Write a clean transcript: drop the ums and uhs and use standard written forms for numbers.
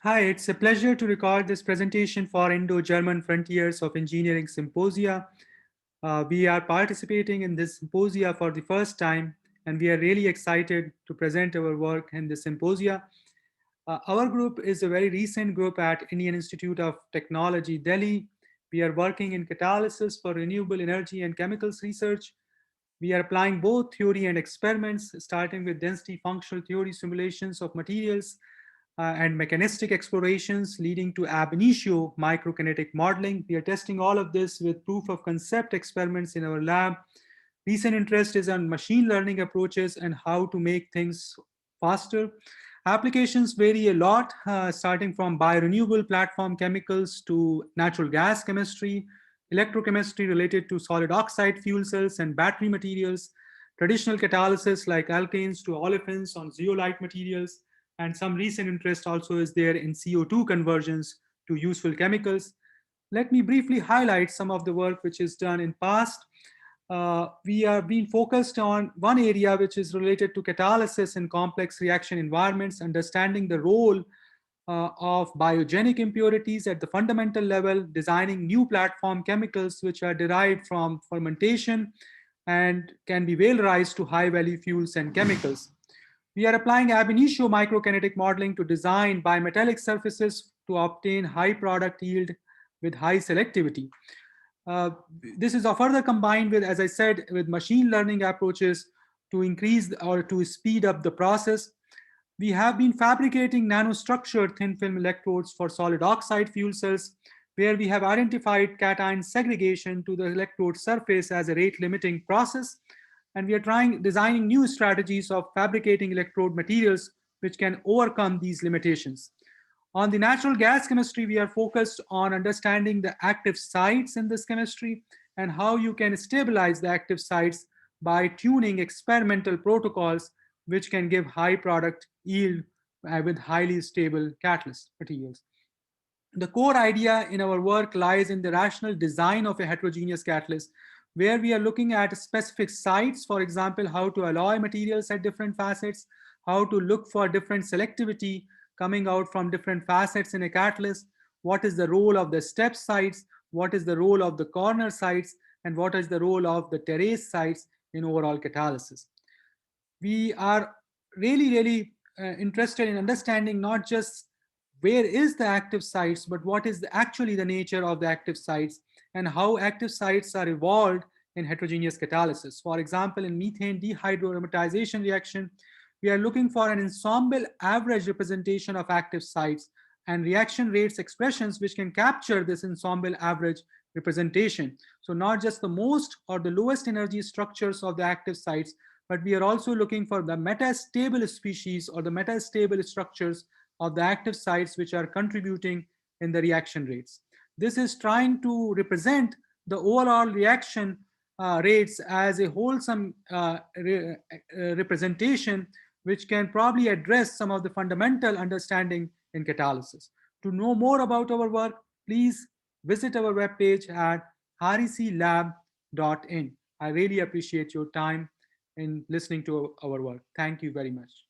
Hi, it's a pleasure to record this presentation for Indo-German Frontiers of Engineering Symposia. We are participating in this symposia for the first time, and we are really excited to present our work in the symposia. Our group is a very recent group at Indian Institute of Technology, Delhi. We are working in catalysis for renewable energy and chemicals research. We are applying both theory and experiments, starting with density functional theory simulations of materials and mechanistic explorations leading to ab initio microkinetic modeling. We are testing all of this with proof of concept experiments in our lab. Recent interest is on machine learning approaches and how to make things faster. Applications vary a lot, starting from biorenewable platform chemicals to natural gas chemistry, electrochemistry related to solid oxide fuel cells and battery materials, traditional catalysis like alkanes to olefins on zeolite materials, and some recent interest also is there in CO2 conversions to useful chemicals. Let me briefly highlight some of the work which is done in past. We are being focused on one area which is related to catalysis in complex reaction environments, understanding the role of biogenic impurities at the fundamental level, designing new platform chemicals which are derived from fermentation and can be valorized to high value fuels and chemicals. We are applying ab initio microkinetic modeling to design bimetallic surfaces to obtain high product yield with high selectivity. Uh, this is further combined with, as I said, with machine learning approaches to increase or to speed up the process. We have been fabricating nanostructured thin film electrodes for solid oxide fuel cells, where we have identified cation segregation to the electrode surface as a rate limiting process. And we are designing new strategies of fabricating electrode materials which can overcome these limitations. On the natural gas chemistry, we are focused on understanding the active sites in this chemistry and how you can stabilize the active sites by tuning experimental protocols which can give high product yield with highly stable catalyst materials. The core idea in our work lies in the rational design of a heterogeneous catalyst, where we are looking at specific sites, for example, how to alloy materials at different facets, how to look for different selectivity coming out from different facets in a catalyst, what is the role of the step sites, what is the role of the corner sites, and what is the role of the terrace sites in overall catalysis. We are really interested in understanding not just where is the active sites, but what is actually the nature of the active sites and how active sites are evolved in heterogeneous catalysis. For example, in methane dehydroaromatization reaction, we are looking for an ensemble average representation of active sites and reaction rates expressions which can capture this ensemble average representation. So not just the most or the lowest energy structures of the active sites, but we are also looking for the metastable species or the metastable structures of the active sites which are contributing in the reaction rates. This is trying to represent the overall reaction rates as a wholesome representation which can probably address some of the fundamental understanding in catalysis. To know more about our work, please visit our webpage at hariclab.in. I really appreciate your time in listening to our work. Thank you very much.